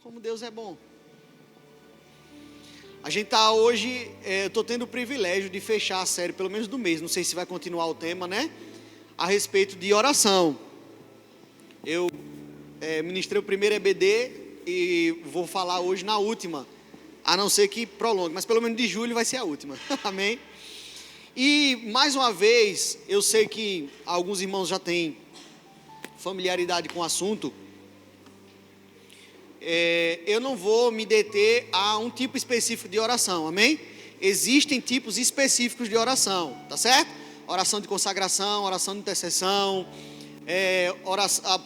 Como Deus é bom. A gente está hoje, eu estou tendo o privilégio de fechar a série, pelo menos do mês, não sei se vai continuar o tema, né? A respeito de oração. Eu ministrei o primeiro EBD e vou falar hoje na última, a não ser que prolongue, mas pelo menos de julho vai ser a última, amém? E mais uma vez, eu sei que alguns irmãos já têm familiaridade com o assunto, eu não vou me deter a um tipo específico de oração, amém? Existem tipos específicos de oração, tá certo? Oração de consagração, oração de intercessão,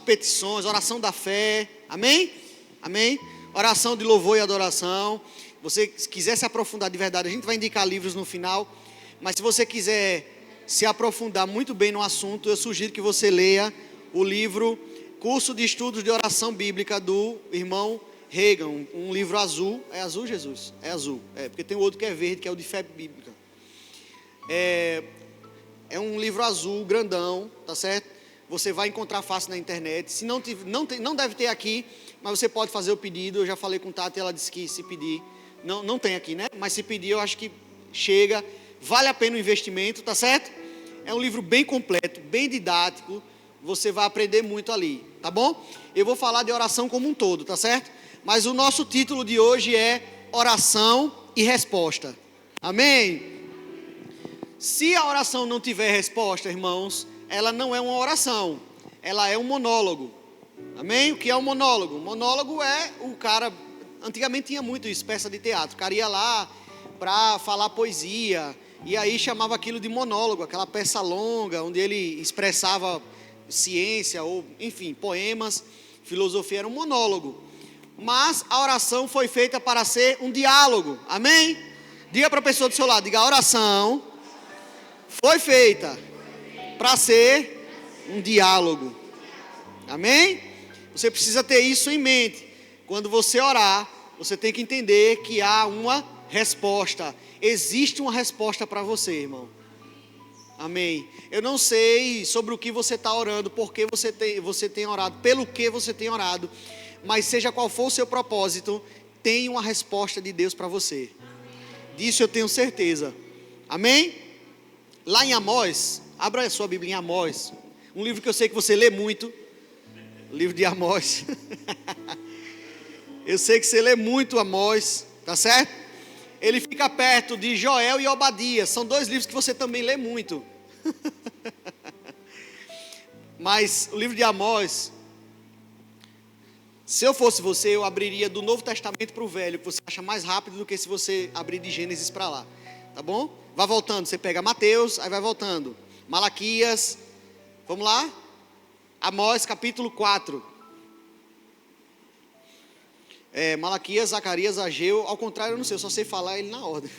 petições, oração da fé, amém? Amém? Oração de louvor e adoração. Você quiser se aprofundar de verdade, a gente vai indicar livros no final, mas se você quiser se aprofundar muito bem no assunto, eu sugiro que você leia o livro Curso de Estudos de Oração Bíblica do irmão Reagan, um livro azul. É azul, Jesus? É azul, porque tem outro que é verde, que é o de fé bíblica. É um livro azul, grandão, tá certo? Você vai encontrar fácil na internet. Se não deve ter aqui, mas você pode fazer o pedido. Eu já falei com Tati, ela disse que se pedir, não tem aqui, né? Mas se pedir, eu acho que chega, vale a pena o investimento, tá certo? É um livro bem completo, bem didático, você vai aprender muito ali, tá bom? Eu vou falar de oração como um todo, tá certo? Mas o nosso título de hoje é oração e resposta, amém? Se a oração não tiver resposta, irmãos, ela não é uma oração, ela é um monólogo, amém? O que é um monólogo? Um monólogo é o cara, antigamente tinha muito isso, peça de teatro, o cara ia lá para falar poesia, e aí chamava aquilo de monólogo, aquela peça longa, onde ele expressava ciência, ou enfim, poemas, filosofia, era um monólogo. Mas a oração foi feita para ser um diálogo, amém? Diga para a pessoa do seu lado, diga, a oração foi feita para ser um diálogo, amém? Você precisa ter isso em mente. Quando você orar, você tem que entender que há uma resposta. Existe uma resposta para você, irmão. Amém. Eu não sei sobre o que você está orando, por que você tem orado, pelo que você tem orado, mas seja qual for o seu propósito, tem uma resposta de Deus para você. Disso eu tenho certeza. Amém? Lá em Amós, abra a sua Bíblia em Amós, um livro que eu sei que você lê muito, o livro de Amós. Eu sei que você lê muito Amós, tá certo? Ele fica perto de Joel e Obadias, são dois livros que você também lê muito. Mas o livro de Amós, se eu fosse você, eu abriria do Novo Testamento para o Velho, que você acha mais rápido do que se você abrir de Gênesis para lá, tá bom? Vai voltando, você pega Mateus, aí vai voltando, Malaquias, vamos lá? Amós capítulo 4. Malaquias, Zacarias, Ageu, ao contrário eu não sei, eu só sei falar ele na ordem.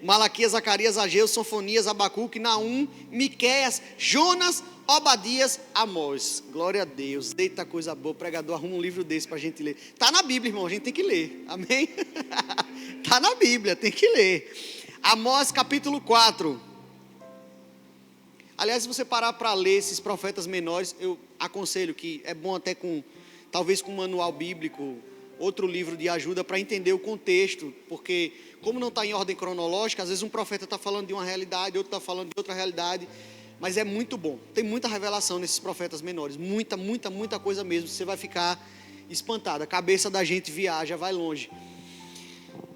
Malaquias, Zacarias, Ageu, Sofonias, Abacuque, Naum, Miqueias, Jonas, Obadias, Amós. Glória a Deus, eita coisa boa, o pregador arruma um livro desse para a gente ler. Está na Bíblia, irmão, a gente tem que ler, amém? Está na Bíblia, tem que ler. Amós capítulo 4. Aliás, se você parar para ler esses profetas menores, eu aconselho que é bom até talvez com um manual bíblico, outro livro de ajuda para entender o contexto, porque como não está em ordem cronológica, às vezes um profeta está falando de uma realidade, outro está falando de outra realidade, mas é muito bom, tem muita revelação nesses profetas menores, muita coisa mesmo, você vai ficar espantado, a cabeça da gente viaja, vai longe,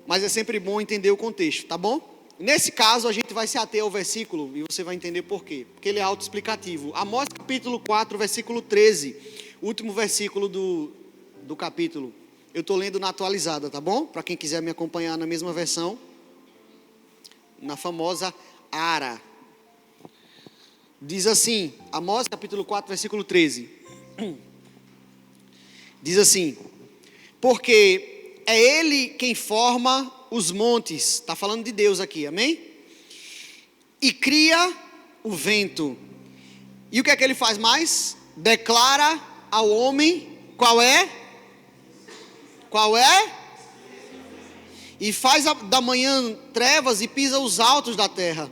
mas é sempre bom entender o contexto, tá bom? Nesse caso a gente vai se ater ao versículo, e você vai entender por quê, porque ele é autoexplicativo. Amós capítulo 4, versículo 13, último versículo do capítulo. Eu estou lendo na atualizada, tá bom? Para quem quiser me acompanhar na mesma versão, na famosa ARA. Diz assim, Amós capítulo 4, versículo 13. Diz assim, porque é Ele quem forma os montes, está falando de Deus aqui, amém? E cria o vento. E o que é que Ele faz mais? Declara ao homem qual é? E faz da manhã trevas e pisa os altos da terra.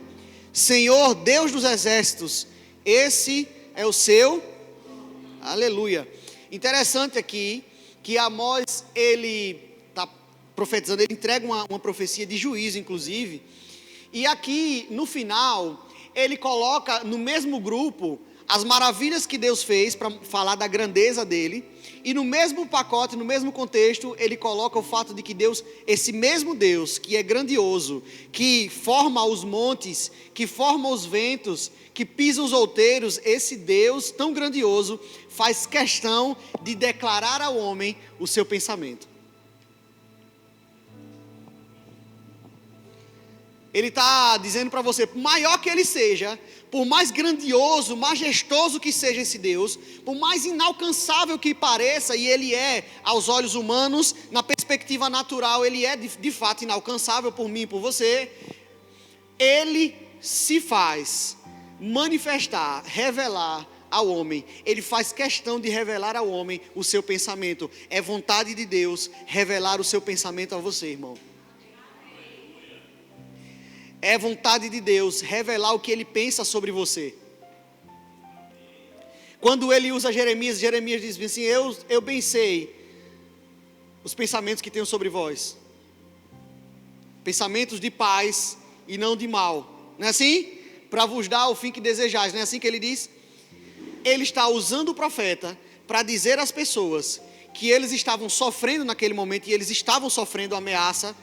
Senhor, Deus dos exércitos, esse é o seu. Aleluia. Interessante aqui que Amós ele está profetizando, ele entrega uma profecia de juízo, inclusive. E aqui, no final, ele coloca no mesmo grupo as maravilhas que Deus fez para falar da grandeza dele. E no mesmo pacote, no mesmo contexto, ele coloca o fato de que Deus, esse mesmo Deus, que é grandioso, que forma os montes, que forma os ventos, que pisa os outeiros, esse Deus tão grandioso faz questão de declarar ao homem o seu pensamento. Ele está dizendo para você, por maior que ele seja, por mais grandioso, majestoso que seja esse Deus, por mais inalcançável que pareça, e ele é aos olhos humanos, na perspectiva natural, ele é de fato inalcançável por mim e por você, ele se faz manifestar, revelar ao homem. Ele faz questão de revelar ao homem o seu pensamento. É vontade de Deus revelar o seu pensamento a você, irmão. É vontade de Deus revelar o que Ele pensa sobre você. Quando Ele usa Jeremias diz assim, eu bem sei os pensamentos que tenho sobre vós. Pensamentos de paz e não de mal. Não é assim? Para vos dar o fim que desejais. Não é assim que Ele diz? Ele está usando o profeta para dizer às pessoas que eles estavam sofrendo naquele momento, e eles estavam sofrendo a ameaça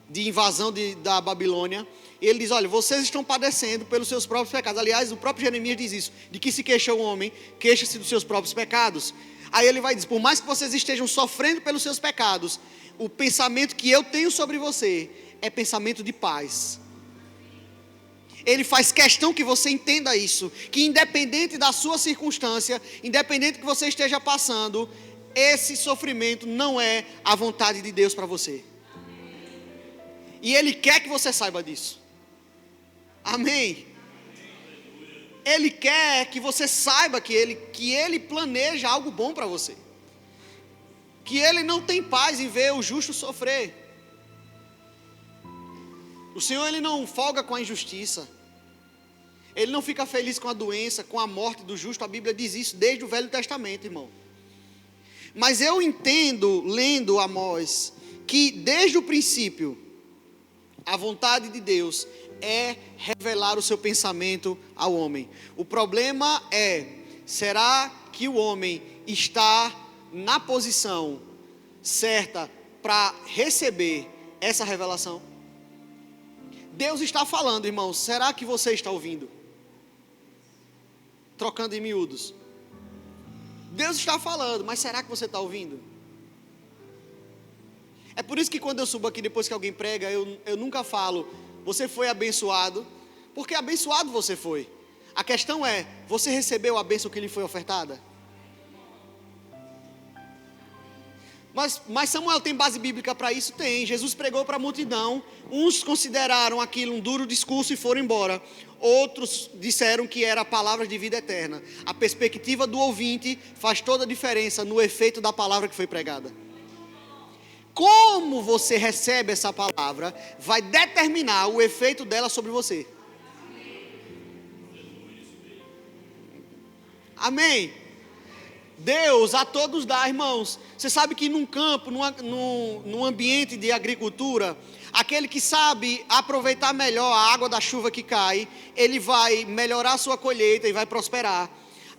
de invasão da Babilônia. Ele diz, olha, vocês estão padecendo pelos seus próprios pecados. Aliás, o próprio Jeremias diz isso, de que se queixa o homem, queixa-se dos seus próprios pecados. Aí ele vai dizer, por mais que vocês estejam sofrendo pelos seus pecados, o pensamento que eu tenho sobre você é pensamento de paz. Ele faz questão que você entenda isso, que independente da sua circunstância, independente do que você esteja passando, esse sofrimento não é a vontade de Deus para você. E Ele quer que você saiba disso. Amém? Ele quer que você saiba que Ele planeja algo bom para você. Que Ele não tem paz em ver o justo sofrer. O Senhor, Ele não folga com a injustiça. Ele não fica feliz com a doença, com a morte do justo. A Bíblia diz isso desde o Velho Testamento, irmão. Mas eu entendo, lendo Amós, que desde o princípio, a vontade de Deus é revelar o seu pensamento ao homem. O problema é, será que o homem está na posição certa para receber essa revelação? Deus está falando, irmãos, será que você está ouvindo? Trocando em miúdos. Deus está falando, mas será que você está ouvindo? É por isso que quando eu subo aqui depois que alguém prega, eu nunca falo, você foi abençoado, porque abençoado você foi. A questão é, você recebeu a bênção que lhe foi ofertada? Mas Samuel, tem base bíblica para isso? Tem. Jesus pregou para a multidão, uns consideraram aquilo um duro discurso e foram embora. Outros disseram que era palavra de vida eterna. A perspectiva do ouvinte faz toda a diferença no efeito da palavra que foi pregada. Como você recebe essa palavra vai determinar o efeito dela sobre você. Amém? Deus a todos dá, irmãos. Você sabe que num campo, num ambiente de agricultura, aquele que sabe aproveitar melhor a água da chuva que cai, ele vai melhorar a sua colheita e vai prosperar.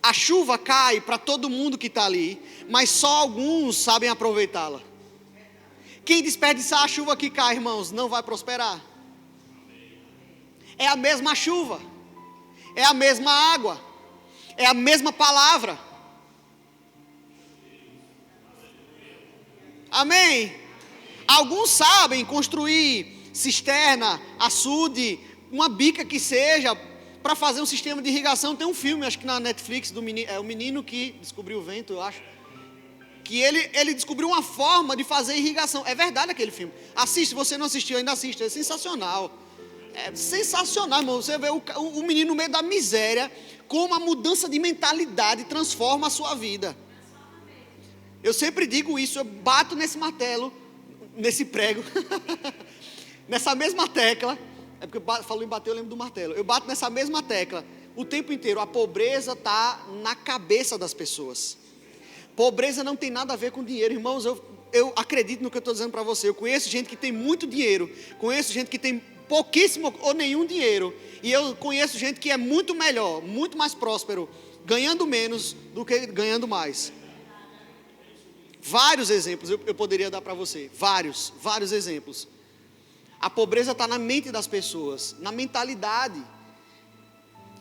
A chuva cai para todo mundo que está ali, mas só alguns sabem aproveitá-la. Quem desperdiçar a chuva que cai, irmãos, não vai prosperar. É a mesma chuva, é a mesma água, é a mesma palavra. Amém? Alguns sabem construir cisterna, açude, uma bica que seja, para fazer um sistema de irrigação. Tem um filme, acho que na Netflix, o menino que descobriu o vento, eu acho. Que ele descobriu uma forma de fazer irrigação. É verdade aquele filme. Assiste, se você não assistiu, ainda assiste. É sensacional. É sensacional, irmão. Você vê o menino no meio da miséria, como a mudança de mentalidade transforma a sua vida. Eu sempre digo isso, eu bato nesse martelo, nesse prego, nessa mesma tecla. É porque eu falo em bater, eu lembro do martelo. Eu bato nessa mesma tecla o tempo inteiro. A pobreza está na cabeça das pessoas. Pobreza não tem nada a ver com dinheiro, irmãos. eu acredito no que eu estou dizendo para você. Eu conheço gente que tem muito dinheiro, conheço gente que tem pouquíssimo ou nenhum dinheiro, e eu conheço gente que é muito melhor, muito mais próspero, ganhando menos do que ganhando mais. Vários exemplos eu poderia dar para você, vários exemplos. A pobreza está na mente das pessoas, na mentalidade.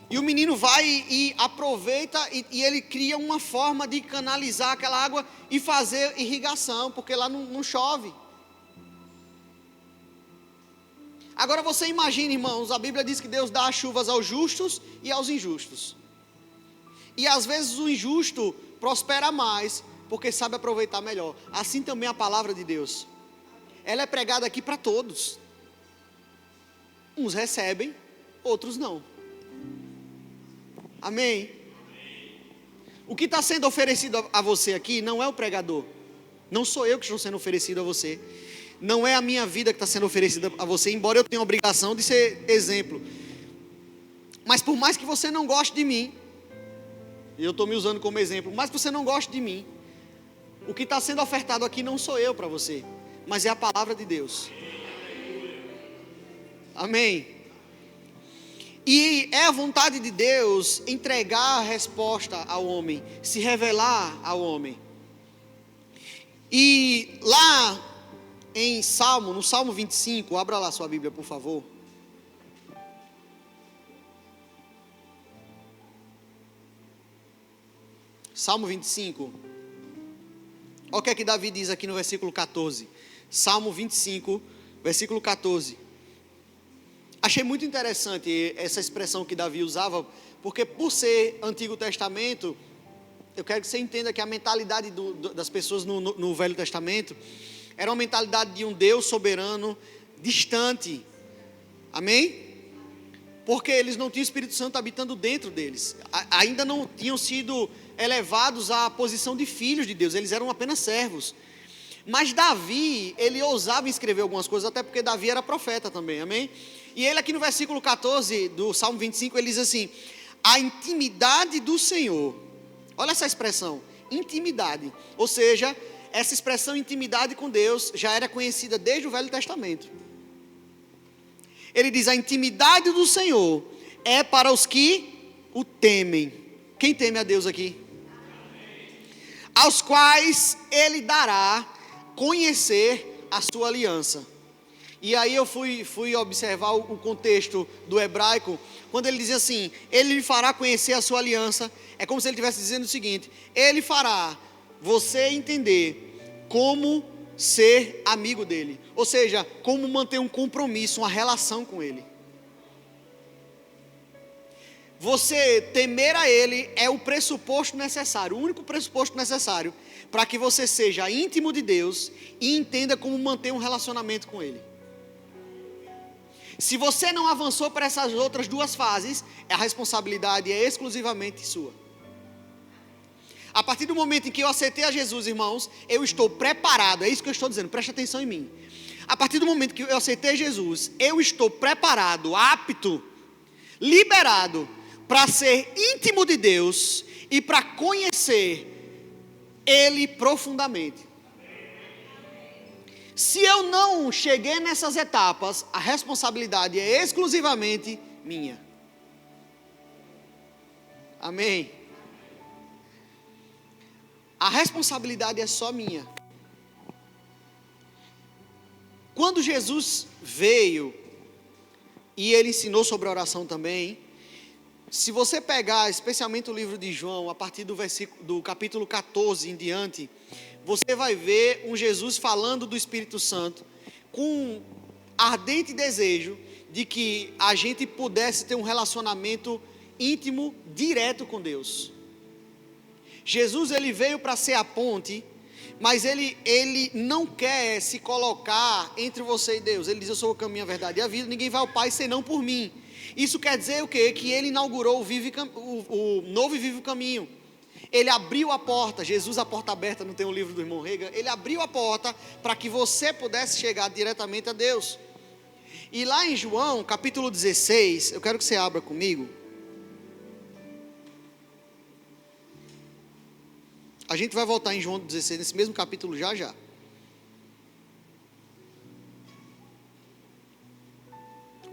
E o menino vai e aproveita e ele cria uma forma de canalizar aquela água e fazer irrigação, porque lá não chove. Agora você imagina, irmãos, a Bíblia diz que Deus dá as chuvas aos justos e aos injustos. E às vezes o injusto prospera mais, porque sabe aproveitar melhor. Assim também a palavra de Deus. Ela é pregada aqui para todos. Uns recebem, outros não. Amém? O que está sendo oferecido a você aqui não é o pregador. Não sou eu que estou sendo oferecido a você. Não é a minha vida que está sendo oferecida a você, embora eu tenha a obrigação de ser exemplo. Mas por mais que você não goste de mim, e eu estou me usando como exemplo, mas que você não goste de mim, o que está sendo ofertado aqui não sou eu para você, mas é a palavra de Deus. Amém? E é a vontade de Deus entregar a resposta ao homem, se revelar ao homem. E lá em no Salmo 25, abra lá sua Bíblia, por favor. Salmo 25. Olha o que é que Davi diz aqui no versículo 14. Salmo 25, versículo 14. Achei muito interessante essa expressão que Davi usava, porque por ser Antigo Testamento, eu quero que você entenda que a mentalidade das pessoas no Velho Testamento era uma mentalidade de um Deus soberano, distante. Amém? Porque eles não tinham o Espírito Santo habitando dentro deles. Ainda não tinham sido elevados à posição de filhos de Deus, eles eram apenas servos. Mas Davi, ele ousava escrever algumas coisas, até porque Davi era profeta também, amém? E ele aqui no versículo 14 do Salmo 25, ele diz assim: a intimidade do Senhor. Olha essa expressão, intimidade. Ou seja, essa expressão intimidade com Deus já era conhecida desde o Velho Testamento. Ele diz: a intimidade do Senhor é para os que o temem. Quem teme a Deus aqui? Aos quais ele dará conhecer a sua aliança. E aí eu fui observar o contexto do hebraico, quando ele diz assim: ele lhe fará conhecer a sua aliança. É como se ele estivesse dizendo o seguinte: ele fará você entender como ser amigo dele, ou seja, como manter um compromisso, uma relação com ele. Você temer a ele é o pressuposto necessário, o único pressuposto necessário para que você seja íntimo de Deus e entenda como manter um relacionamento com ele. Se você não avançou para essas outras duas fases, a responsabilidade é exclusivamente sua. A partir do momento em que eu aceitei a Jesus, irmãos, eu estou preparado, é isso que eu estou dizendo, preste atenção em mim. A partir do momento que eu aceitei Jesus, eu estou preparado, apto, liberado para ser íntimo de Deus e para conhecer Ele profundamente. Se eu não cheguei nessas etapas, a responsabilidade é exclusivamente minha. Amém? A responsabilidade é só minha. Quando Jesus veio, e ele ensinou sobre a oração também, se você pegar especialmente o livro de João, a partir do capítulo 14 em diante, você vai ver um Jesus falando do Espírito Santo, com ardente desejo de que a gente pudesse ter um relacionamento íntimo, direto com Deus. Jesus, ele veio para ser a ponte, mas ele não quer se colocar entre você e Deus. Ele diz: eu sou o caminho, a verdade e a vida, ninguém vai ao Pai senão por mim. Isso quer dizer o quê? Que ele inaugurou o novo e vivo caminho. Ele abriu a porta, Jesus, a porta aberta, não tem um livro do irmão Rega? Ele abriu a porta para que você pudesse chegar diretamente a Deus. E lá em João, capítulo 16, eu quero que você abra comigo. A gente vai voltar em João 16, nesse mesmo capítulo já.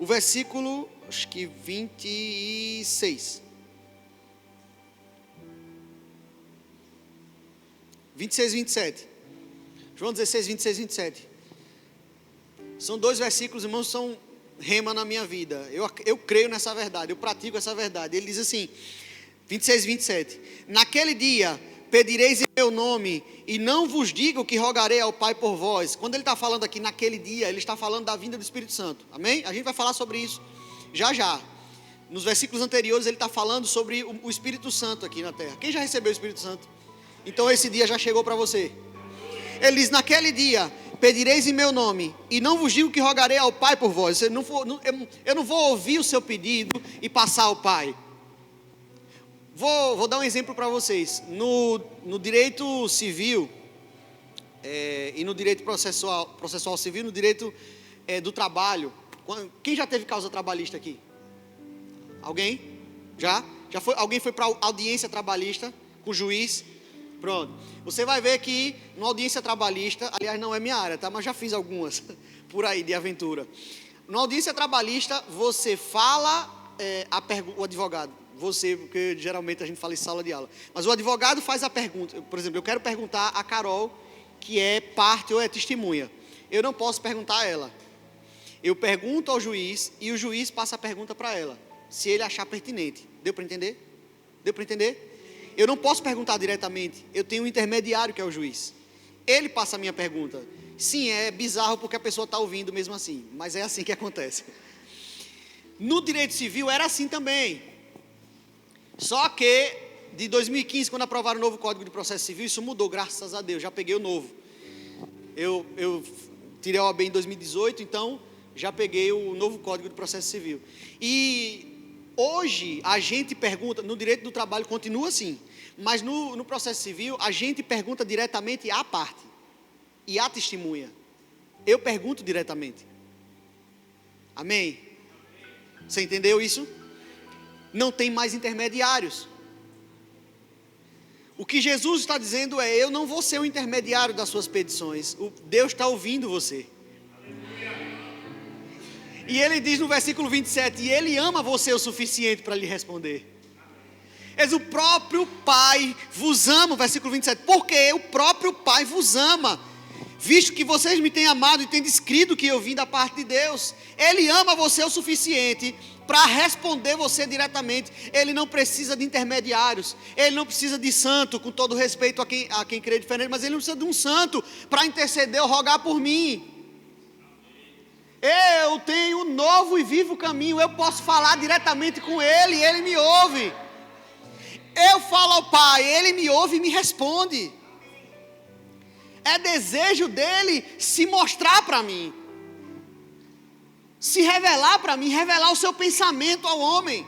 o versículo, acho que 26. 26 e 27. João 16, 26 e 27. São dois versículos, irmãos, são rema na minha vida. Eu creio nessa verdade, eu pratico essa verdade. Ele diz assim, 26 e 27. Naquele dia pedireis em meu nome, e não vos digo que rogarei ao Pai por vós. Quando ele está falando aqui naquele dia, ele está falando da vinda do Espírito Santo. Amém? A gente vai falar sobre isso já já. Nos versículos anteriores ele está falando sobre o Espírito Santo aqui na terra. Quem já recebeu o Espírito Santo? Então esse dia já chegou para você. Ele diz, naquele dia pedireis em meu nome, e não vos digo que rogarei ao Pai por vós. Eu não vou ouvir o seu pedido e passar ao Pai. Vou dar um exemplo para vocês. No direito civil e no direito processual civil, no direito do trabalho. Quem já teve causa trabalhista aqui? Alguém? Já foi? Alguém foi para audiência trabalhista com o juiz? Pronto. Você vai ver que numa audiência trabalhista, aliás não é minha área, tá? Mas já fiz algumas por aí de aventura. Na audiência trabalhista, você fala o advogado. Você, porque geralmente a gente fala em sala de aula. Mas o advogado faz a pergunta. Por exemplo, eu quero perguntar a Carol, que é parte ou é testemunha. Eu não posso perguntar a ela. Eu pergunto ao juiz e o juiz passa a pergunta para ela, se ele achar pertinente. Deu para entender? Deu para entender? Eu não posso perguntar diretamente. Eu tenho um intermediário que é o juiz. Ele passa a minha pergunta. Sim, é bizarro porque a pessoa está ouvindo mesmo assim. Mas é assim que acontece. No direito civil era assim também. Só que de 2015, quando aprovaram o novo Código de Processo Civil, isso mudou, graças a Deus, já peguei o novo. Eu tirei a OAB em 2018, então já peguei o novo Código de Processo Civil. E hoje a gente pergunta, no direito do trabalho continua assim, mas no processo civil a gente pergunta diretamente à parte e à testemunha. Eu pergunto diretamente. Amém? Você entendeu isso? Não tem mais intermediários. O que Jesus está dizendo é, eu não vou ser o intermediário das suas petições. Deus está ouvindo você. E ele diz no versículo 27, e ele ama você o suficiente para lhe responder. Ele diz, o próprio Pai vos ama, versículo 27, porque o próprio Pai vos ama, visto que vocês me têm amado e têm descrito que eu vim da parte de Deus. Ele ama você o suficiente para responder você diretamente. Ele não precisa de intermediários, ele não precisa de santo, com todo respeito a quem crê diferente, mas ele não precisa de um santo para interceder ou rogar por mim. Eu tenho um novo e vivo caminho, eu posso falar diretamente com ele, ele me ouve. Eu falo ao Pai, ele me ouve e me responde. É desejo dele se mostrar para mim, se revelar para mim, revelar o seu pensamento ao homem.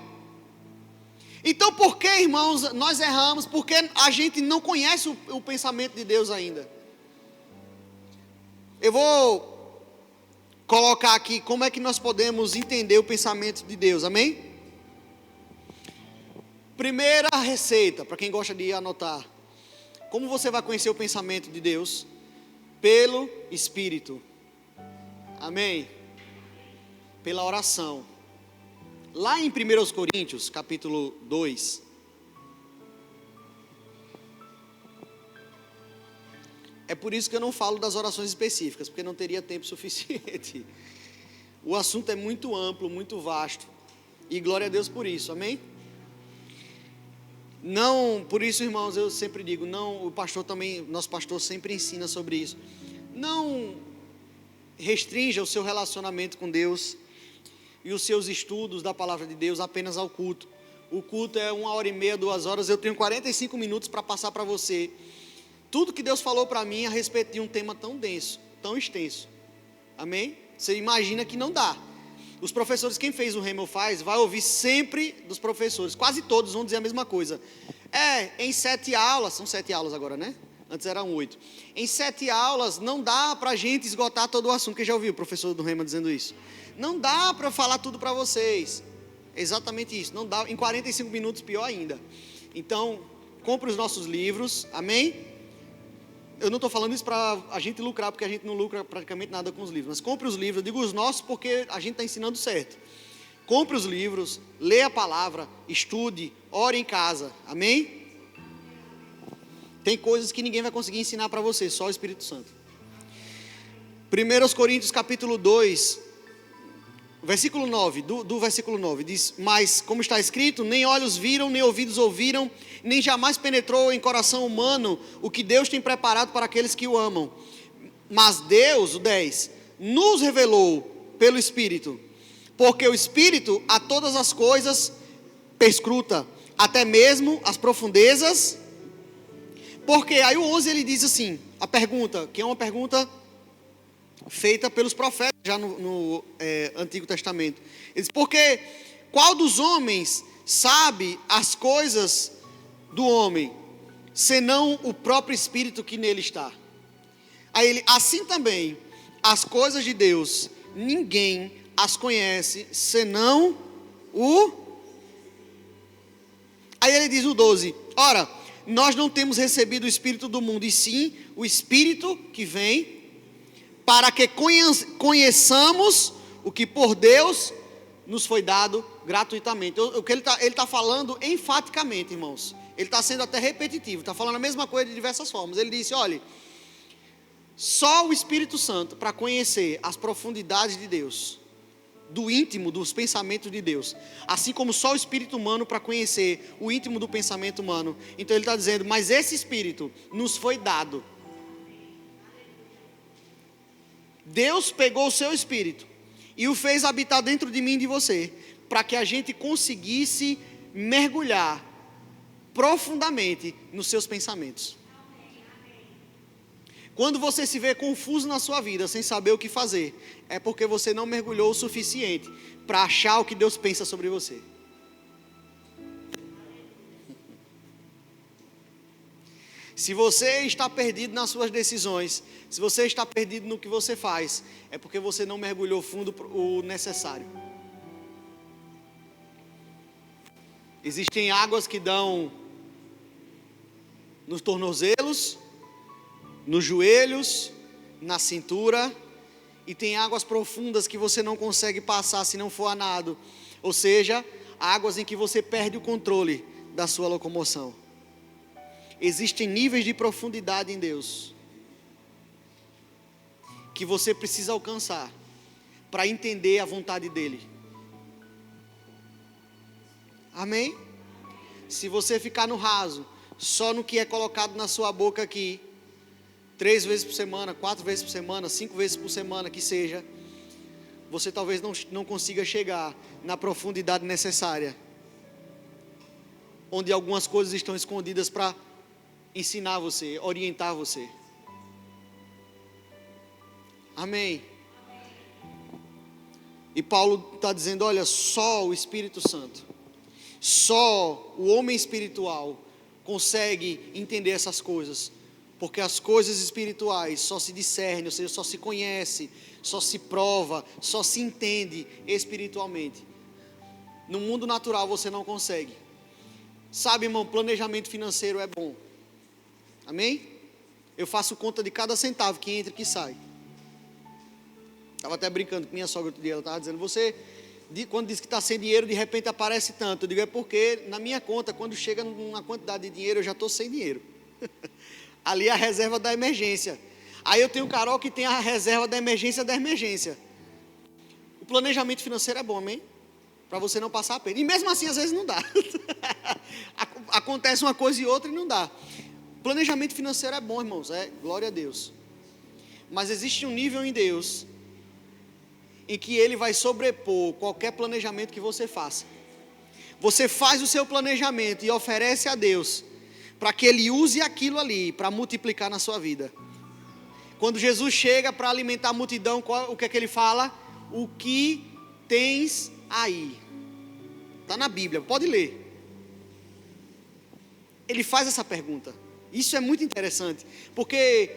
Então por que, irmãos, nós erramos? Porque a gente não conhece o pensamento de Deus ainda. Eu vou colocar aqui como é que nós podemos entender o pensamento de Deus, amém? Primeira receita, para quem gosta de anotar. Como você vai conhecer o pensamento de Deus? Pelo Espírito. Amém? Pela oração. Lá em 1 Coríntios, capítulo 2. É por isso que eu não falo das orações específicas, porque não teria tempo suficiente. O assunto é muito amplo, muito vasto. E glória a Deus por isso, amém? Não, por isso, irmãos, eu sempre digo, não, o pastor também, nosso pastor sempre ensina sobre isso. Não restrinja o seu relacionamento com Deus e os seus estudos da palavra de Deus apenas ao culto. O culto é 1h30, 2 horas, eu tenho 45 minutos para passar para você tudo que Deus falou para mim a respeito de um tema tão denso, tão extenso. Amém? Você imagina que não dá. Os professores, quem fez o Rema faz, vai ouvir sempre dos professores. Quase todos vão dizer a mesma coisa. Em 7 aulas, são 7 aulas agora, né? Antes eram 8. Em 7 aulas não dá para a gente esgotar todo o assunto. Quem já ouviu o professor do Rema dizendo isso? Não dá para falar tudo para vocês. Exatamente isso. Não dá. Em 45 minutos, pior ainda. Então, compre os nossos livros. Amém? eu não estou falando isso para a gente lucrar, porque a gente não lucra praticamente nada com os livros, mas compre os livros, eu digo os nossos porque a gente está ensinando certo. Compre os livros, leia a palavra, estude, ore em casa, amém? Tem coisas que ninguém vai conseguir ensinar para você, só o Espírito Santo. 1 Coríntios capítulo 2, versículo 9, do versículo 9, diz: mas como está escrito, nem olhos viram, nem ouvidos ouviram, nem jamais penetrou em coração humano o que Deus tem preparado para aqueles que o amam. Mas Deus, o 10, nos revelou pelo Espírito, porque o Espírito a todas as coisas perscruta, até mesmo as profundezas. Porque aí o 11 ele diz assim, a pergunta, que é uma pergunta feita pelos profetas já no Antigo Testamento. Ele diz: porque qual dos homens sabe as coisas do homem, senão o próprio Espírito que nele está? Aí ele: assim também, as coisas de Deus, ninguém as conhece, senão o... Aí ele diz no 12, ora, nós não temos recebido o Espírito do mundo, e sim o Espírito que vem, para que conheçamos o que por Deus nos foi dado gratuitamente. O que ele tá falando enfaticamente, irmãos. Ele está sendo até repetitivo, está falando a mesma coisa de diversas formas. Ele disse: olha, só o Espírito Santo para conhecer as profundidades de Deus, do íntimo dos pensamentos de Deus, assim como só o Espírito humano para conhecer o íntimo do pensamento humano. Então ele está dizendo: mas esse Espírito nos foi dado. Deus pegou o seu Espírito e o fez habitar dentro de mim e de você, para que a gente conseguisse mergulhar profundamente nos seus pensamentos. Quando você se vê confuso na sua vida, sem saber o que fazer, é porque você não mergulhou o suficiente para achar o que Deus pensa sobre você. Se você está perdido nas suas decisões, se você está perdido no que você faz, é porque você não mergulhou fundo o necessário. Existem águas que dão nos tornozelos, nos joelhos, na cintura, e tem águas profundas que você não consegue passar se não for a nado, ou seja, águas em que você perde o controle da sua locomoção. Existem níveis de profundidade em Deus que você precisa alcançar para entender a vontade dEle. Amém? Se você ficar no raso, só no que é colocado na sua boca aqui, 3 vezes por semana, 4 vezes por semana, 5 vezes por semana, que seja, você talvez não consiga chegar na profundidade necessária, onde algumas coisas estão escondidas para ensinar você, orientar você. Amém? E Paulo está dizendo: olha, só o Espírito Santo, só o homem espiritual consegue entender essas coisas, porque as coisas espirituais só se discernem, ou seja, só se conhece, só se prova, só se entende espiritualmente. No mundo natural você não consegue. Sabe, irmão, planejamento financeiro é bom. Amém? Eu faço conta de cada centavo que entra e que sai. Estava até brincando com minha sogra outro dia, ela estava dizendo: você, quando diz que está sem dinheiro, de repente aparece tanto. Eu digo: é porque na minha conta, quando chega numa quantidade de dinheiro, eu já estou sem dinheiro. Ali é a reserva da emergência. Aí eu tenho o Carol que tem a reserva da emergência. O planejamento financeiro é bom, amém? Para você não passar aperto. E mesmo assim, às vezes não dá. Acontece uma coisa e outra e não dá. Planejamento financeiro é bom, irmãos, glória a Deus. Mas existe um nível em Deus em que Ele vai sobrepor qualquer planejamento que você faça. Você faz o seu planejamento e oferece a Deus para que Ele use aquilo ali para multiplicar na sua vida. Quando Jesus chega para alimentar a multidão, o que é que Ele fala? O que tens aí? Está na Bíblia, pode ler. Ele faz essa pergunta. Isso é muito interessante, porque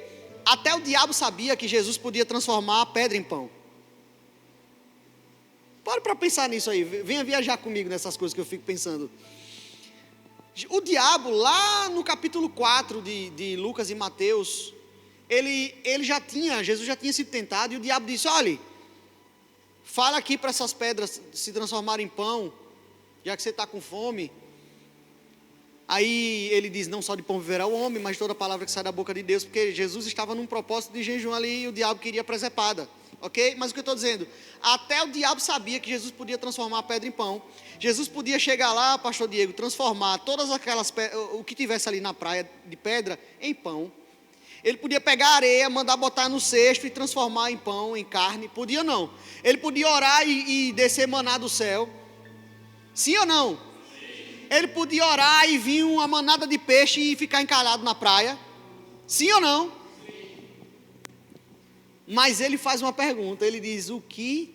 até o diabo sabia que Jesus podia transformar a pedra em pão. Pare para pensar nisso aí, venha viajar comigo nessas coisas que eu fico pensando. O diabo, lá no capítulo 4 de Lucas e Mateus, Jesus já tinha sido tentado, e o diabo disse: olha, fala aqui para essas pedras se transformarem em pão, já que você está com fome. Aí ele diz: não só de pão viverá o homem, mas toda palavra que sai da boca de Deus, porque Jesus estava num propósito de jejum ali, e o diabo queria presepada, ok? Mas o que eu estou dizendo, até o diabo sabia que Jesus podia transformar a pedra em pão. Jesus podia chegar lá, pastor Diego, transformar todas aquelas o que tivesse ali na praia de pedra em pão. Ele podia pegar areia, mandar botar no cesto e transformar em pão, em carne. Podia não. Ele podia orar e descer maná do céu. Sim ou não? Sim. Ele podia orar e vir uma manada de peixe e ficar encalhado na praia. Sim ou não? Sim. Mas ele faz uma pergunta. Ele diz: o que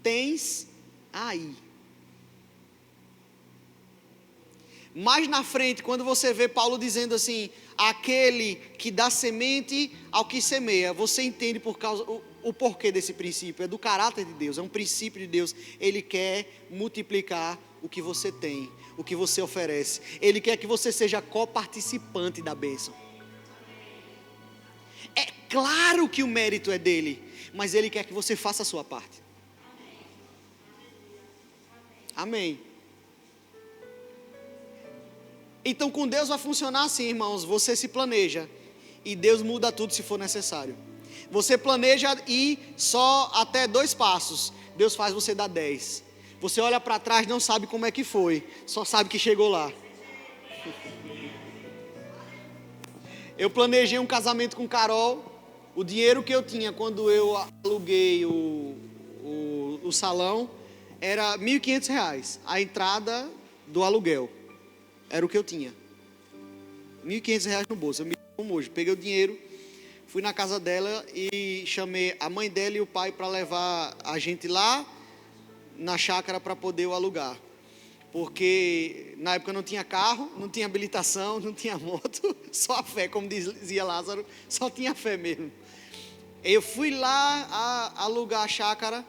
tens aí? Mais na frente, quando você vê Paulo dizendo assim: aquele que dá semente ao que semeia, você entende o porquê desse princípio. É do caráter de Deus, é um princípio de Deus. Ele quer multiplicar o que você tem, o que você oferece. Ele quer que você seja coparticipante da bênção. É claro que o mérito é dele, mas ele quer que você faça a sua parte. Amém. Então com Deus vai funcionar assim, irmãos. Você se planeja e Deus muda tudo se for necessário. Você planeja ir só até 2 passos, Deus faz você dar 10. Você olha para trás, não sabe como é que foi, só sabe que chegou lá. Eu planejei um casamento com Carol. O dinheiro que eu tinha quando eu aluguei o salão era R$1.500. A entrada do aluguel era o que eu tinha. R$1.500 no bolso. Eu me como hoje. Peguei o dinheiro, fui na casa dela e chamei a mãe dela e o pai para levar a gente lá na chácara para poder o alugar. Porque na época não tinha carro, não tinha habilitação, não tinha moto, só a fé, como dizia Lázaro, só tinha fé mesmo. Eu fui lá alugar a chácara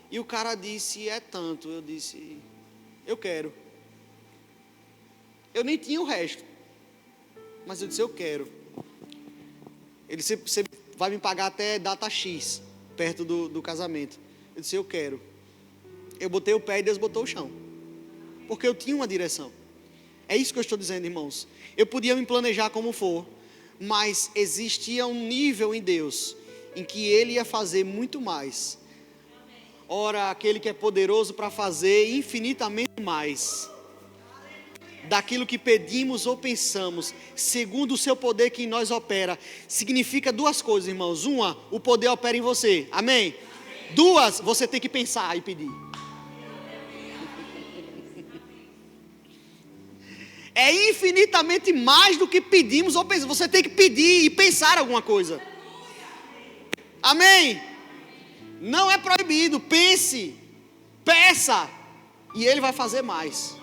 e o cara disse: é tanto. Eu disse: eu quero. Eu nem tinha o resto, mas eu disse: eu quero. Ele disse: você vai me pagar até data X, perto do casamento. Eu disse: eu quero. Eu botei o pé e Deus botou o chão, porque eu tinha uma direção. É isso que eu estou dizendo, irmãos. Eu podia me planejar como for, mas existia um nível em Deus em que Ele ia fazer muito mais. Ora, aquele que é poderoso para fazer infinitamente mais daquilo que pedimos ou pensamos, segundo o seu poder que em nós opera. Significa 2 coisas, irmãos. Uma, o poder opera em você. Amém? 2, você tem que pensar e pedir. É infinitamente mais do que pedimos ou pensamos. Você tem que pedir e pensar alguma coisa. Amém? Não é proibido. Pense, peça, e Ele vai fazer mais.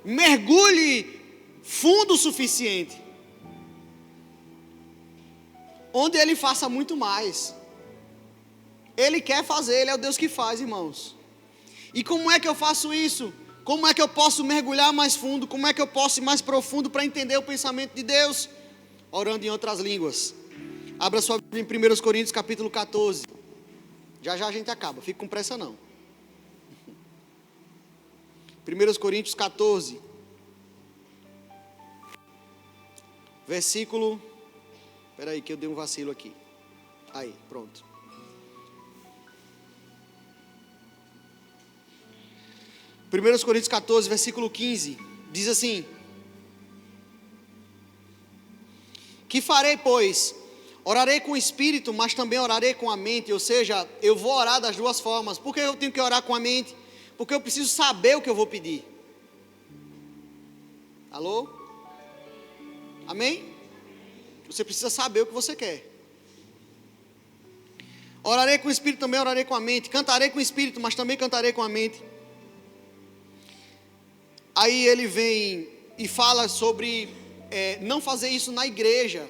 Mergulhe fundo o suficiente, onde Ele faça muito mais. Ele quer fazer, Ele é o Deus que faz, irmãos. E como é que eu faço isso? Como é que eu posso mergulhar mais fundo? Como é que eu posso ir mais profundo para entender o pensamento de Deus? Orando em outras línguas. Abra sua Bíblia em 1 Coríntios capítulo 14. Já já a gente acaba, fique com pressa não. 1 Coríntios 14, versículo, espera aí que eu dei um vacilo aqui. Aí, pronto. 1 Coríntios 14, versículo 15, diz assim: que farei, pois? Orarei com o espírito, mas também orarei com a mente. Ou seja, eu vou orar das 2 formas. Por que eu tenho que orar com a mente? Porque eu preciso saber o que eu vou pedir. Alô? Amém? Você precisa saber o que você quer. Orarei com o espírito, também orarei com a mente. Cantarei com o espírito, mas também cantarei com a mente. Aí ele vem e fala sobre não fazer isso na igreja.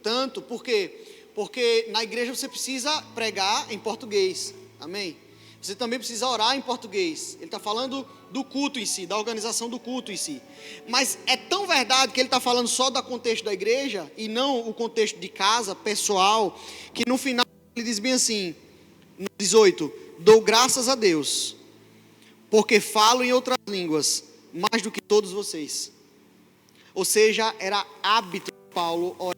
Tanto, por quê? Porque na igreja você precisa pregar em português. Amém? Você também precisa orar em português. Ele está falando do culto em si, da organização do culto em si. Mas é tão verdade que ele está falando só do contexto da igreja e não o contexto de casa, pessoal, que no final ele diz bem assim, no 18, dou graças a Deus, porque falo em outras línguas, mais do que todos vocês. Ou seja, era hábito de Paulo orar.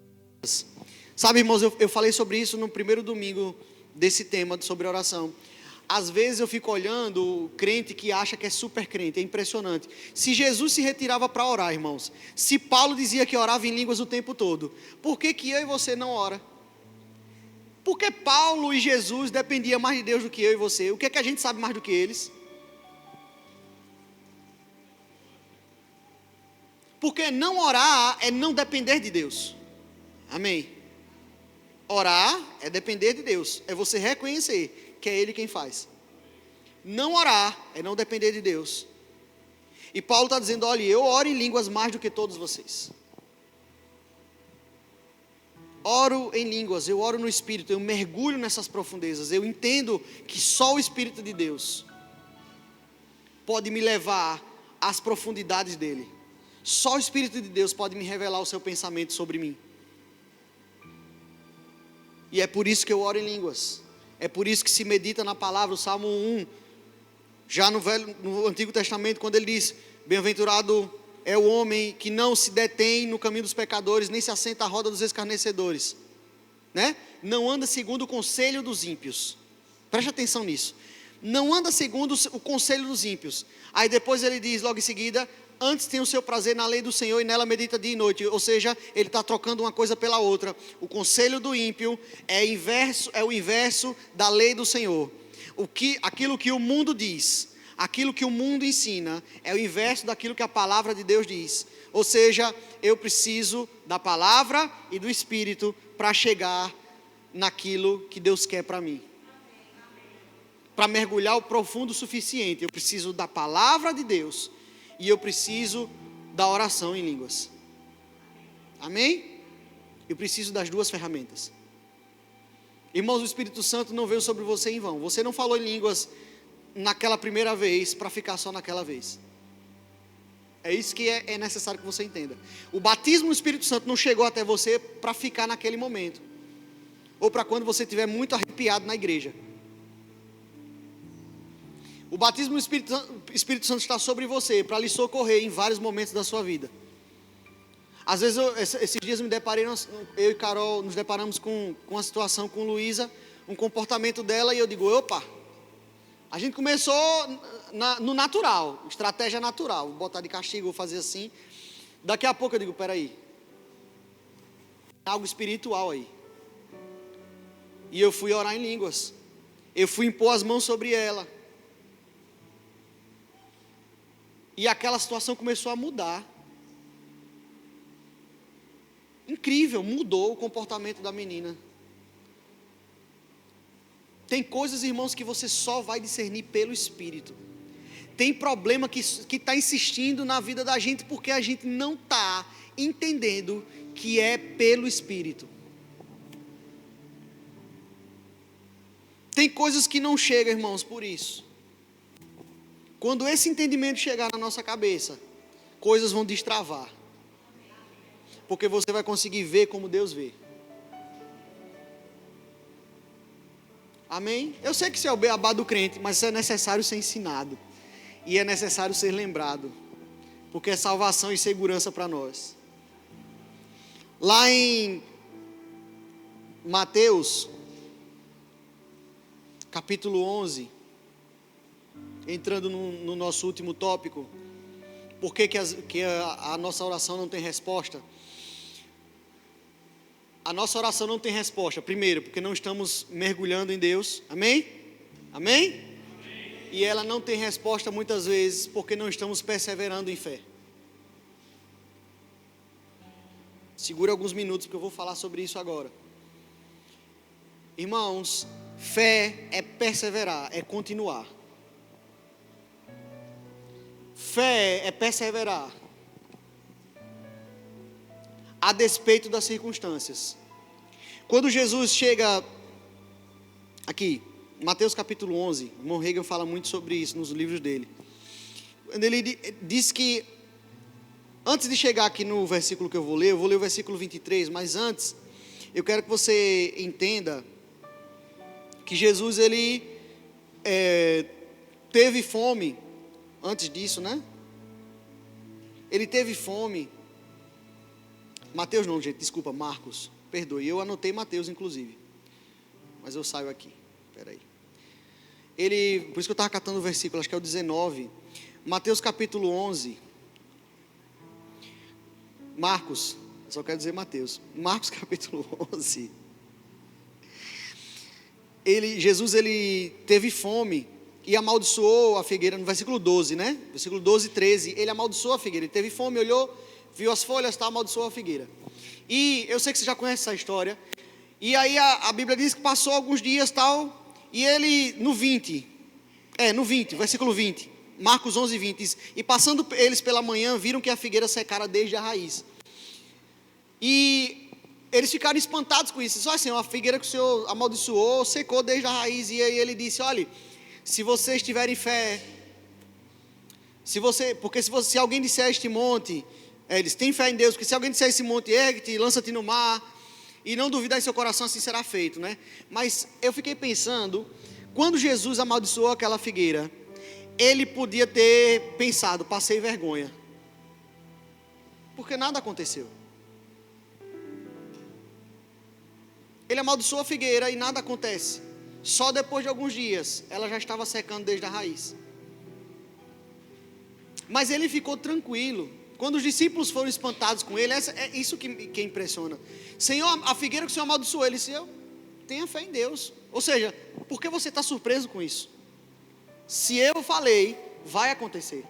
Sabe, irmãos, eu falei sobre isso no primeiro domingo desse tema, sobre oração. Às vezes eu fico olhando o crente que acha que é super crente, é impressionante. Se Jesus se retirava para orar, irmãos, se Paulo dizia que orava em línguas o tempo todo, por que eu e você não ora? Porque Paulo e Jesus dependiam mais de Deus do que eu e você. O que é que a gente sabe mais do que eles? Porque não orar é não depender de Deus. Amém? Orar é depender de Deus, é você reconhecer que é Ele quem faz. Não orar é não depender de Deus. E Paulo está dizendo, olha, eu oro em línguas mais do que todos vocês. Oro em línguas, eu oro no Espírito, eu mergulho nessas profundezas. Eu entendo que só o Espírito de Deus pode me levar às profundidades dEle. Só o Espírito de Deus pode me revelar o seu pensamento sobre mim. E é por isso que eu oro em línguas. É por isso que se medita na palavra, o Salmo 1, já no Antigo Testamento, quando ele diz, bem-aventurado é o homem que não se detém no caminho dos pecadores, nem se assenta à roda dos escarnecedores, né? Não anda segundo o conselho dos ímpios. Preste atenção nisso. Não anda segundo o conselho dos ímpios. Aí depois ele diz logo em seguida, antes tem o seu prazer na lei do Senhor e nela medita dia e noite. Ou seja, ele está trocando uma coisa pela outra. O conselho do ímpio é o inverso da lei do Senhor. Aquilo que o mundo diz, aquilo que o mundo ensina, é o inverso daquilo que a palavra de Deus diz. Ou seja, eu preciso da palavra e do Espírito para chegar naquilo que Deus quer para mim. Para mergulhar o profundo o suficiente, eu preciso da palavra de Deus. E eu preciso da oração em línguas. Amém? Eu preciso das duas ferramentas. Irmãos, o Espírito Santo não veio sobre você em vão. Você não falou em línguas naquela primeira vez para ficar só naquela vez. É isso que é necessário que você entenda. O batismo no Espírito Santo não chegou até você para ficar naquele momento. Ou para quando você estiver muito arrepiado na igreja. O batismo do Espírito Santo está sobre você, para lhe socorrer em vários momentos da sua vida. Às vezes, esses dias eu e Carol nos deparamos com uma situação com Luísa, um comportamento dela, e eu digo, opa, a gente começou no natural, estratégia natural, vou botar de castigo, vou fazer assim. Daqui a pouco eu digo, peraí, tem algo espiritual aí. E eu fui orar em línguas, eu fui impor as mãos sobre ela. E aquela situação começou a mudar. Incrível, mudou o comportamento da menina. Tem coisas, irmãos, que você só vai discernir pelo Espírito. Tem problema que está insistindo na vida da gente porque a gente não está entendendo que é pelo Espírito. Tem coisas que não chegam, irmãos, por isso. Quando esse entendimento chegar na nossa cabeça, coisas vão destravar. Porque você vai conseguir ver como Deus vê. Amém? Eu sei que isso é o beabá do crente, mas isso é necessário ser ensinado. E é necessário ser lembrado. Porque é salvação e segurança para nós. Lá em Mateus, capítulo 11... entrando no nosso último tópico, por que a nossa oração não tem resposta? A nossa oração não tem resposta, primeiro, porque não estamos mergulhando em Deus, amém? Amém? Amém. E ela não tem resposta muitas vezes, porque não estamos perseverando em fé. Segura alguns minutos, porque eu vou falar sobre isso agora. Irmãos, fé é perseverar, é continuar. Fé é perseverar, a despeito das circunstâncias. Quando Jesus chega aqui, Mateus capítulo 11, o irmão Reagan fala muito sobre isso nos livros dele. Ele diz que, antes de chegar aqui no versículo que eu vou ler o versículo 23, mas antes, eu quero que você entenda que Jesus, ele teve fome, antes disso, né? Ele teve fome. Mateus não, gente, desculpa, Marcos, perdoe, eu anotei Mateus, inclusive, mas eu saio aqui, peraí. Por isso que eu estava catando o versículo, acho que é o 19, Mateus capítulo 11, Marcos, eu só quero dizer Mateus, Marcos capítulo 11, Jesus ele teve fome e amaldiçoou a figueira, no versículo 12, né? Versículo 12 e 13, ele amaldiçoou a figueira, ele teve fome, olhou, viu as folhas, amaldiçoou a figueira. E eu sei que você já conhece essa história, e aí a Bíblia diz que passou alguns dias, e ele, no 20, versículo 20, Marcos 11, 20, diz, e passando eles pela manhã, viram que a figueira secara desde a raiz. E eles ficaram espantados com isso. Olha, Senhor, a figueira que o Senhor amaldiçoou, secou desde a raiz. E aí ele disse, olha, se vocês tiverem fé, se alguém disser a este monte, eles têm fé em Deus, porque se alguém disser a esse monte, ergue-te, lança-te no mar, e não duvidar em seu coração, assim será feito, né? Mas eu fiquei pensando, quando Jesus amaldiçoou aquela figueira, ele podia ter pensado, passei vergonha, porque nada aconteceu. Ele amaldiçoou a figueira e nada acontece. Só depois de alguns dias, ela já estava secando desde a raiz. Mas ele ficou tranquilo. Quando os discípulos foram espantados com ele, é isso que impressiona. Senhor, a figueira que o Senhor amaldiçoou, ele disse, eu tenho fé em Deus. Ou seja, por que você está surpreso com isso? Se eu falei, vai acontecer.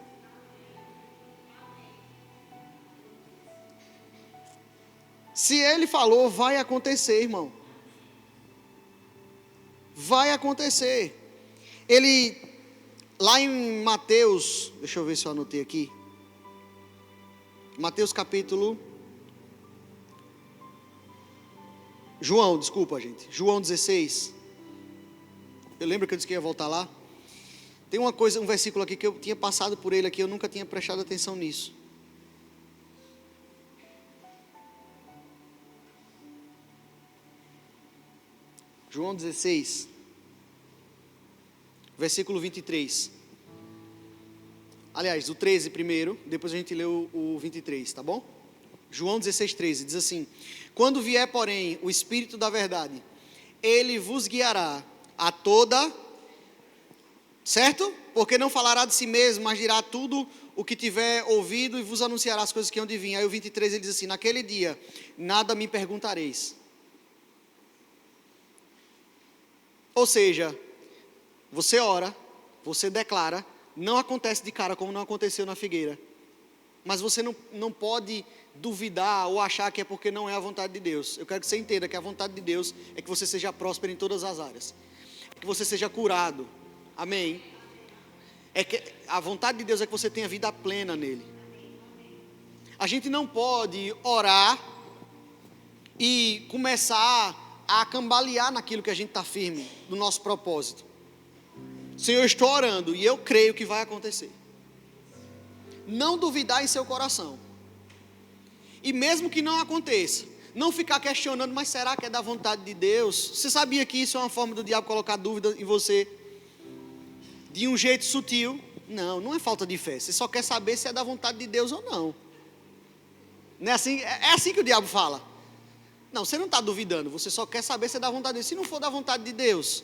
Se ele falou, vai acontecer, irmão. Vai acontecer. Ele, lá em Mateus, deixa eu ver se eu anotei aqui. Mateus capítulo... João 16. Eu lembro que eu disse que ia voltar lá. Tem um versículo aqui que eu tinha passado por ele aqui, eu nunca tinha prestado atenção nisso. João 16, versículo 23. Aliás, o 13 primeiro, depois a gente lê o 23, tá bom? João 16, 13, diz assim: quando vier, porém, o Espírito da verdade, ele vos guiará a toda, certo? Porque não falará de si mesmo, mas dirá tudo o que tiver ouvido e vos anunciará as coisas que hão de vir. Aí o 23 ele diz assim: naquele dia, nada me perguntareis. Ou seja, você ora, você declara, não acontece de cara como não aconteceu na figueira. Mas você não pode duvidar ou achar que é porque não é a vontade de Deus. Eu quero que você entenda que a vontade de Deus é que você seja próspero em todas as áreas. É que você seja curado. Amém? É que a vontade de Deus é que você tenha vida plena nele. A gente não pode orar e começar a cambalear naquilo que a gente está firme, no nosso propósito. Senhor, eu estou orando e eu creio que vai acontecer. Não duvidar em seu coração. E mesmo que não aconteça, não ficar questionando, mas será que é da vontade de Deus? Você sabia que isso é uma forma do diabo colocar dúvida em você? De um jeito sutil? Não, não é falta de fé. Você só quer saber se é da vontade de Deus ou não. Não é assim, é assim que o diabo fala. Não, você não está duvidando, você só quer saber se é da vontade de Deus. Se não for da vontade de Deus,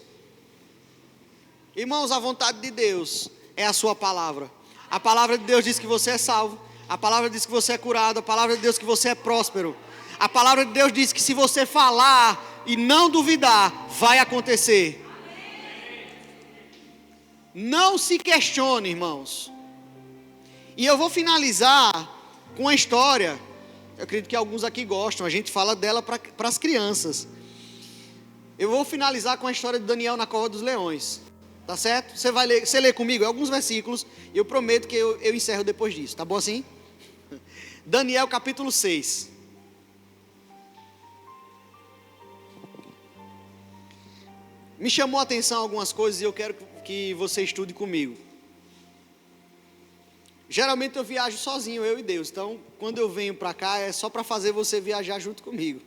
irmãos, a vontade de Deus é a sua palavra. A palavra de Deus diz que você é salvo. A palavra diz que você é curado. A palavra de Deus diz que você é próspero. A palavra de Deus diz que se você falar e não duvidar, vai acontecer. Não se questione, irmãos. E eu vou finalizar com uma história. Eu acredito que alguns aqui gostam. A gente fala dela para as crianças. Eu vou finalizar com a história de Daniel na cova dos leões. Tá certo? Você lê comigo alguns versículos. E eu prometo que eu encerro depois disso. Tá bom assim? Daniel capítulo 6. Me chamou a atenção algumas coisas e eu quero que você estude comigo. Geralmente eu viajo sozinho, eu e Deus. Então, quando eu venho para cá, é só para fazer você viajar junto comigo.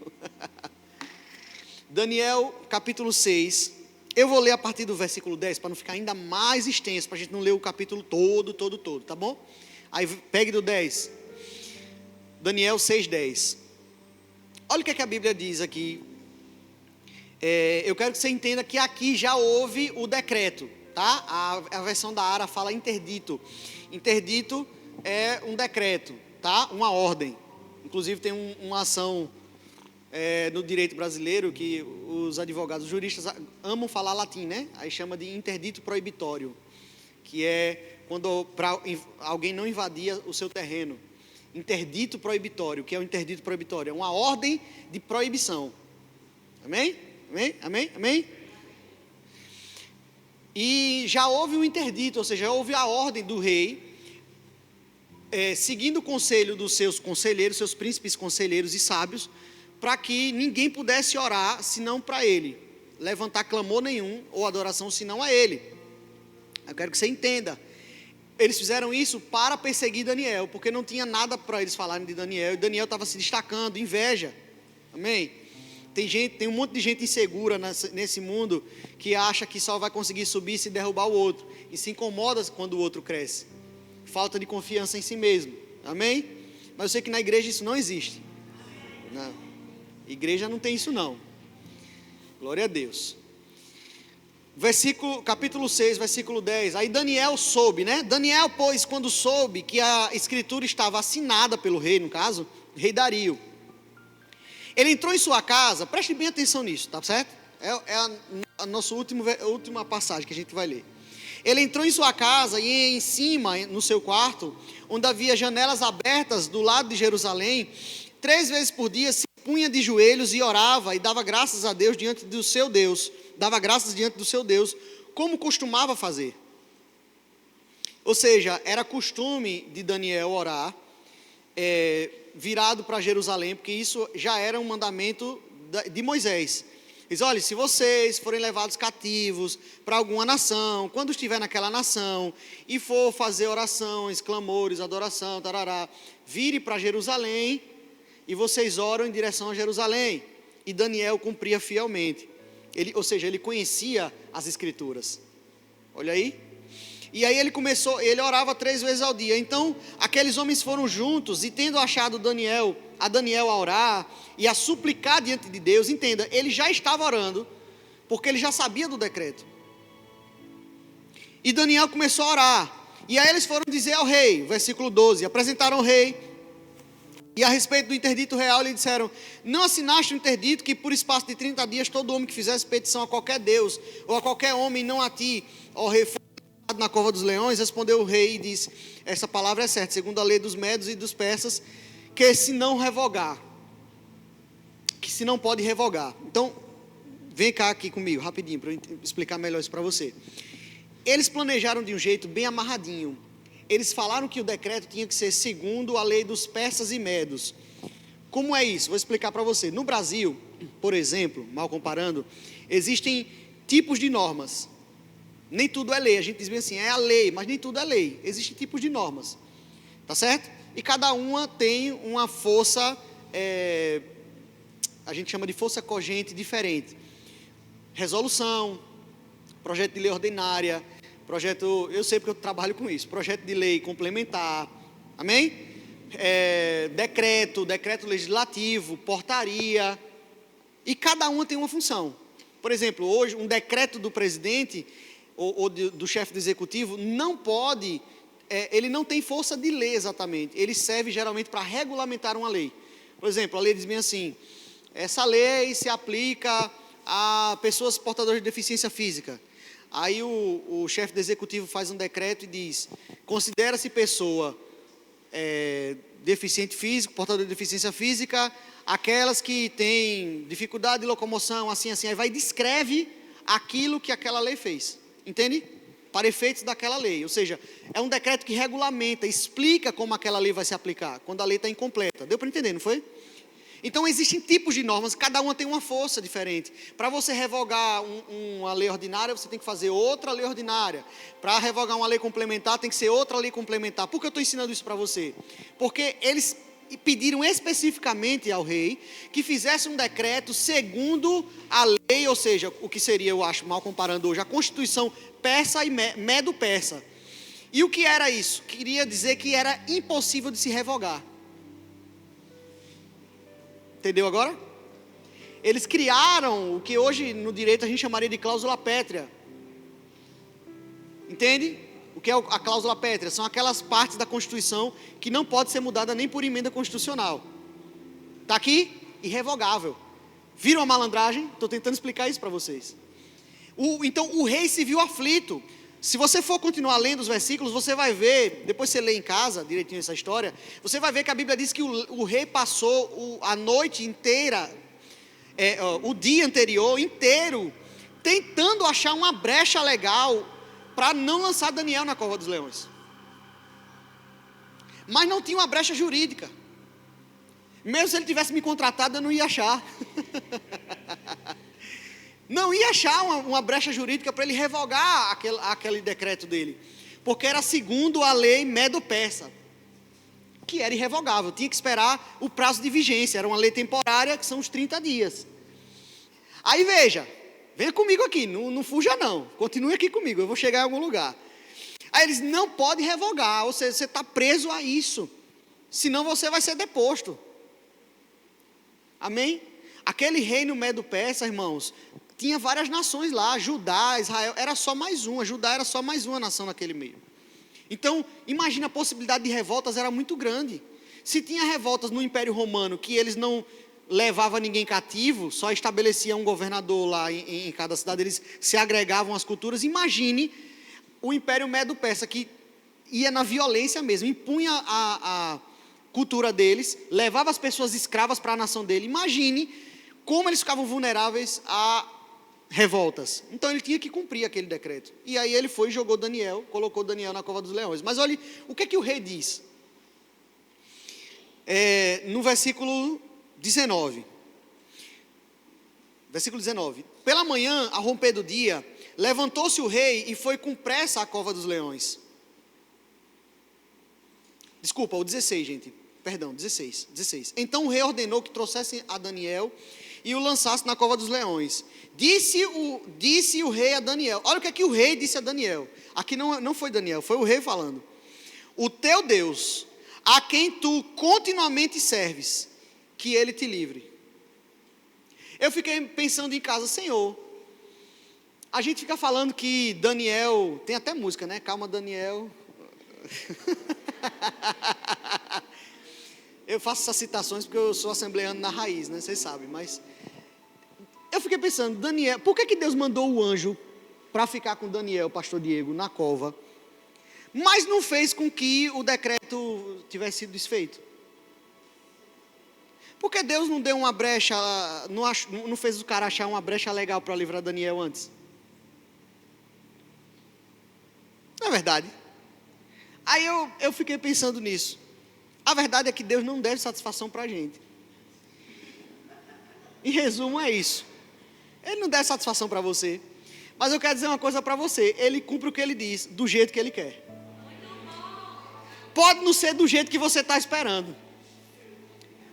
Daniel, capítulo 6. Eu vou ler a partir do versículo 10, para não ficar ainda mais extenso, para a gente não ler o capítulo todo, tá bom? Aí pegue do 10. Daniel 6:10. Olha o que a Bíblia diz aqui. Eu quero que você entenda que aqui já houve o decreto, tá? A versão da ARA fala interdito. Interdito é um decreto, tá? Uma ordem. Inclusive tem uma ação no direito brasileiro que os advogados, os juristas amam falar latim, né? Aí chama de interdito proibitório, que é quando para alguém não invadir o seu terreno. Interdito proibitório, que é o interdito proibitório? É uma ordem de proibição. Amém? Amém? Amém? Amém? E já houve um interdito, ou seja, já houve a ordem do rei, seguindo o conselho dos seus conselheiros, seus príncipes conselheiros e sábios, para que ninguém pudesse orar senão para ele, levantar clamor nenhum ou adoração senão a ele. Eu quero que você entenda. Eles fizeram isso para perseguir Daniel, porque não tinha nada para eles falarem de Daniel, e Daniel estava se destacando, inveja. Amém? Tem um monte de gente insegura nesse mundo que acha que só vai conseguir subir se derrubar o outro, e se incomoda quando o outro cresce. Falta de confiança em si mesmo. Amém? Mas eu sei que na igreja isso não existe. Na igreja não tem isso não. Glória a Deus. Capítulo 6, versículo 10. Aí Daniel soube, né? Daniel, pois, quando soube que a escritura estava assinada pelo rei, no caso, rei Dario, ele entrou em sua casa. Preste bem atenção nisso, tá certo? É a nossa última passagem que a gente vai ler. Ele entrou em sua casa e em cima, no seu quarto, onde havia janelas abertas do lado de Jerusalém, 3 vezes por dia se punha de joelhos e orava e dava graças a Deus diante do seu Deus. Dava graças diante do seu Deus, como costumava fazer. Ou seja, era costume de Daniel orar, virado para Jerusalém, porque isso já era um mandamento de Moisés. Diz: olha, se vocês forem levados cativos para alguma nação, quando estiver naquela nação e for fazer orações, clamores, adoração, tarará, vire para Jerusalém e vocês oram em direção a Jerusalém. E Daniel cumpria fielmente. Ele conhecia as escrituras. Olha aí. E aí ele orava 3 vezes ao dia. Então, aqueles homens foram juntos, e tendo achado Daniel a orar e a suplicar diante de Deus, entenda, ele já estava orando, porque ele já sabia do decreto. E Daniel começou a orar. E aí eles foram dizer ao rei, versículo 12, apresentaram ao rei, e a respeito do interdito real, lhe disseram: não assinaste o interdito que por espaço de 30 dias todo homem que fizesse petição a qualquer Deus, ou a qualquer homem, não a ti, ó rei, na cova dos leões? Respondeu o rei e disse: essa palavra é certa, segundo a lei dos medos e dos persas, que se não pode revogar. Então, vem cá aqui comigo, rapidinho, para eu explicar melhor isso para você. Eles planejaram de um jeito bem amarradinho. Eles falaram que o decreto tinha que ser segundo a lei dos persas e medos. Como é isso? Vou explicar para você. No Brasil, por exemplo, mal comparando, existem tipos de normas. Nem tudo é lei. A gente diz bem assim, é a lei, mas nem tudo é lei. Existem tipos de normas. Tá certo? E cada uma tem uma força, a gente chama de força cogente diferente. Resolução, projeto de lei ordinária, eu sei porque eu trabalho com isso, projeto de lei complementar, amém? Decreto legislativo, portaria, e cada uma tem uma função. Por exemplo, hoje um decreto do presidente ou do chefe do executivo não pode, ele não tem força de lei exatamente, ele serve geralmente para regulamentar uma lei. Por exemplo, a lei diz bem assim: essa lei se aplica a pessoas portadoras de deficiência física. Aí o chefe do executivo faz um decreto e diz: considera-se pessoa deficiente físico, portador de deficiência física, aquelas que têm dificuldade de locomoção, assim, aí vai e descreve aquilo que aquela lei fez, entende? Para efeitos daquela lei, ou seja, é um decreto que regulamenta, explica como aquela lei vai se aplicar, quando a lei está incompleta. Deu para entender, não foi? Então existem tipos de normas, cada uma tem uma força diferente. Para você revogar uma lei ordinária, você tem que fazer outra lei ordinária. Para revogar uma lei complementar, tem que ser outra lei complementar. Por que eu estou ensinando isso para você? Porque eles pediram especificamente ao rei que fizesse um decreto segundo a lei, ou seja, o que seria, eu acho, mal comparando hoje, a Constituição persa e medo-persa. E o que era isso? Queria dizer que era impossível de se revogar. Entendeu agora? Eles criaram o que hoje no direito a gente chamaria de cláusula pétrea. Entende? O que é a cláusula pétrea? São aquelas partes da Constituição que não pode ser mudada nem por emenda constitucional. Está aqui? Irrevogável. Viram a malandragem? Estou tentando explicar isso para vocês. Então o rei se viu aflito. Se você for continuar lendo os versículos, você vai ver, depois você lê em casa, direitinho essa história, você vai ver que a Bíblia diz que o rei passou a noite inteira, o dia anterior inteiro, tentando achar uma brecha legal para não lançar Daniel na cova dos leões. Mas não tinha uma brecha jurídica. Mesmo se ele tivesse me contratado, eu não ia achar. Não ia achar uma brecha jurídica para ele revogar aquele decreto dele. Porque era segundo a lei medo-persa, que era irrevogável. Tinha que esperar o prazo de vigência. Era uma lei temporária, que são os 30 dias. Aí veja, venha comigo aqui, não fuja não. Continue aqui comigo, eu vou chegar em algum lugar. Aí eles não podem revogar, ou seja, você está preso a isso. Senão você vai ser deposto. Amém? Aquele reino medo-persa, irmãos, tinha várias nações lá, Judá, Israel, era só mais uma, Judá era só mais uma nação naquele meio. Então, imagina, a possibilidade de revoltas era muito grande. Se tinha revoltas no Império Romano, que eles não levavam ninguém cativo, só estabeleciam um governador lá em cada cidade, eles se agregavam às culturas, imagine o Império Medo-Persa, que ia na violência mesmo, impunha a cultura deles, levava as pessoas escravas para a nação dele, imagine como eles ficavam vulneráveis a revoltas. Então ele tinha que cumprir aquele decreto. E aí ele foi e jogou Daniel, colocou Daniel na cova dos leões. Mas olhe, o que é que o rei diz? No versículo 19. Versículo 19. Pela manhã, ao romper do dia, levantou-se o rei e foi com pressa à cova dos leões. Desculpa, o 16, gente. Perdão, 16. Então o rei ordenou que trouxessem a Daniel e o lançasse na cova dos leões. Disse o rei a Daniel. Olha o que é que o rei disse a Daniel. Aqui não foi Daniel, foi o rei falando. O teu Deus, a quem tu continuamente serves, que ele te livre. Eu fiquei pensando em casa, Senhor, a gente fica falando que Daniel, tem até música, né? Calma, Daniel. Eu faço essas citações porque eu sou assembleano na raiz, né? Vocês sabem, mas eu fiquei pensando, Daniel, por que Deus mandou o anjo para ficar com Daniel, pastor Diego, na cova, mas não fez com que o decreto tivesse sido desfeito? Por que Deus não deu uma brecha, não fez o cara achar uma brecha legal para livrar Daniel antes? Não é verdade? Aí eu fiquei pensando nisso. A verdade é que Deus não deve satisfação para a gente. Em resumo é isso. Ele não deve satisfação para você. Mas eu quero dizer uma coisa para você. Ele cumpre o que ele diz, do jeito que ele quer. Pode não ser do jeito que você está esperando.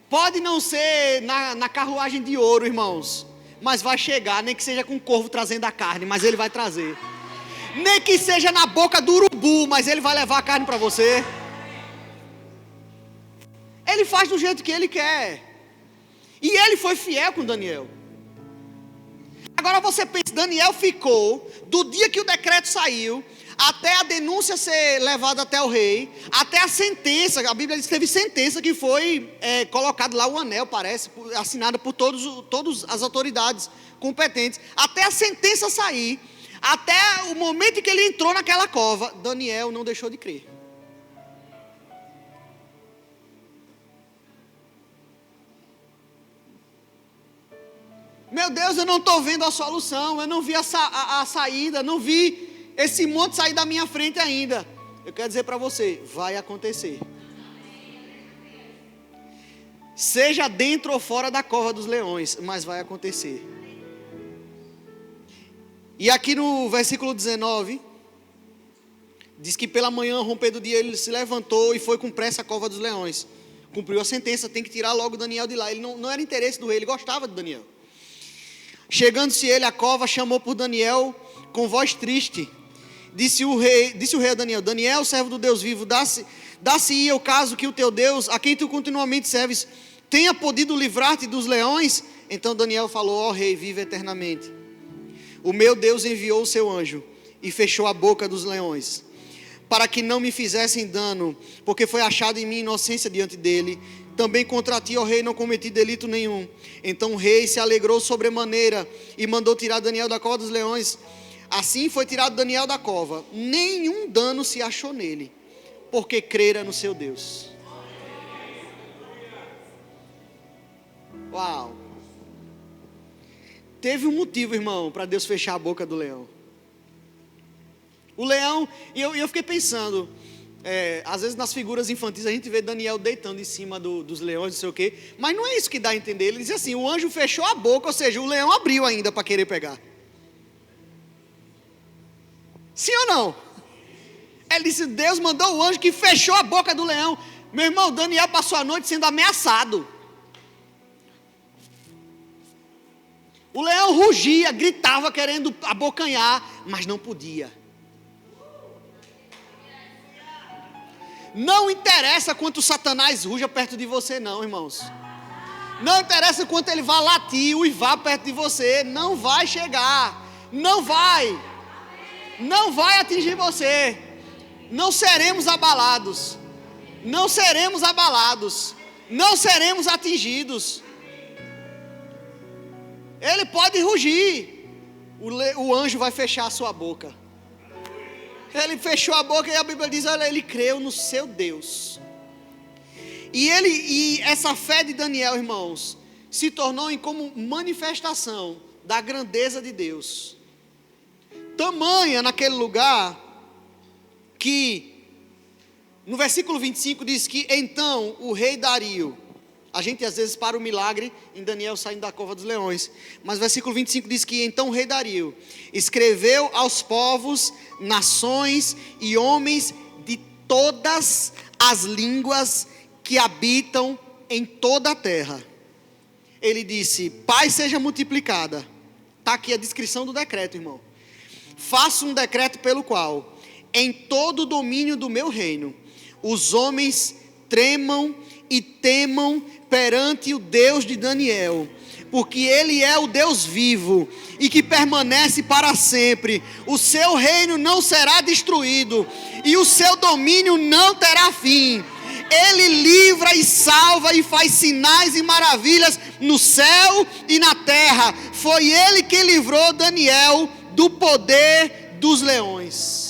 Pode não ser na carruagem de ouro, irmãos. Mas vai chegar, nem que seja com o corvo trazendo a carne, mas ele vai trazer. Nem que seja na boca do urubu, mas ele vai levar a carne para você. Ele faz do jeito que ele quer. E ele foi fiel com Daniel. Agora você pensa, Daniel ficou, do dia que o decreto saiu, até a denúncia ser levada até o rei, até a sentença, a Bíblia diz que teve sentença que foi colocado lá o anel, parece, assinada por todas as autoridades competentes, até a sentença sair, até o momento em que ele entrou naquela cova, Daniel não deixou de crer. Meu Deus, eu não estou vendo a solução, eu não vi a saída, não vi esse monte sair da minha frente ainda. Eu quero dizer para você, vai acontecer. seja dentro ou fora da cova dos leões, mas vai acontecer. E aqui no versículo 19, diz que pela manhã, ao romper do dia, ele se levantou e foi com pressa à cova dos leões. Cumpriu a sentença, tem que tirar logo Daniel de lá. Ele não era interesse do rei, ele gostava de Daniel. Chegando-se ele à cova, chamou por Daniel com voz triste. Disse o rei a Daniel: Daniel, servo do Deus vivo, dá-se-ia o caso que o teu Deus, a quem tu continuamente serves, tenha podido livrar-te dos leões? Então Daniel falou: ó rei, vive eternamente. O meu Deus enviou o seu anjo e fechou a boca dos leões, para que não me fizessem dano, porque foi achado em mim inocência diante dele. Também contra ti, ó rei, não cometi delito nenhum. Então o rei se alegrou sobremaneira e mandou tirar Daniel da cova dos leões. Assim foi tirado Daniel da cova. Nenhum dano se achou nele, porque crera no seu Deus. Uau! Teve um motivo, irmão, para Deus fechar a boca do leão. O leão, e eu fiquei pensando, às vezes nas figuras infantis a gente vê Daniel deitando em cima dos leões, não sei o quê, mas não é isso que dá a entender. Ele diz assim: o anjo fechou a boca, ou seja, o leão abriu ainda para querer pegar. Sim ou não? Ele disse: Deus mandou o anjo que fechou a boca do leão. Meu irmão, Daniel passou a noite sendo ameaçado. O leão rugia, gritava querendo abocanhar, mas não podia. Não interessa quanto Satanás ruja perto de você não, irmãos. Não interessa quanto ele vá latir, uivar perto de você, não vai chegar. Não vai atingir você. Não seremos abalados. Não seremos abalados. Não seremos atingidos. Ele pode rugir, o anjo vai fechar a sua boca. Ele fechou a boca e a Bíblia diz: olha, ele creu no seu Deus. E essa fé de Daniel, irmãos, se tornou em como manifestação da grandeza de Deus. Tamanha naquele lugar que no versículo 25 diz que então o rei Dario, a gente às vezes para o milagre em Daniel saindo da cova dos leões, mas o versículo 25 diz que então o rei Dario escreveu aos povos, nações e homens de todas as línguas que habitam em toda a terra. Ele disse: paz seja multiplicada. Está aqui a descrição do decreto, irmão. Faço um decreto pelo qual, em todo o domínio do meu reino, os homens tremam e temam perante o Deus de Daniel, porque ele é o Deus vivo e que permanece para sempre. O seu reino não será destruído e o seu domínio não terá fim. Ele livra e salva e faz sinais e maravilhas no céu e na terra. Foi ele que livrou Daniel do poder dos leões.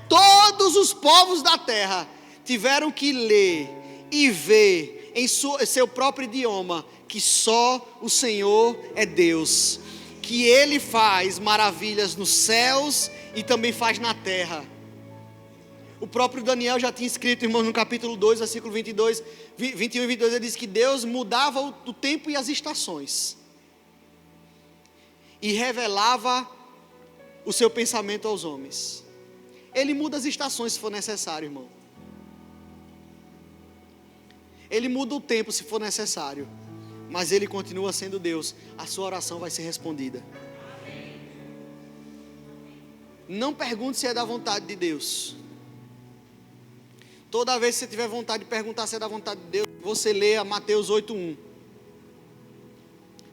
Todos os povos da terra tiveram que ler e ver em seu próprio idioma que só o Senhor é Deus, que Ele faz maravilhas nos céus e também faz na terra. O próprio Daniel já tinha escrito, irmãos, no capítulo 2, versículo 21 e 22, ele diz que Deus mudava o tempo e as estações e revelava o seu pensamento aos homens. Ele muda as estações se for necessário, irmão. Ele muda o tempo se for necessário, mas Ele continua sendo Deus. A sua oração vai ser respondida. Não pergunte se é da vontade de Deus. Toda vez que você tiver vontade de perguntar se é da vontade de Deus, você lê Mateus 8:1.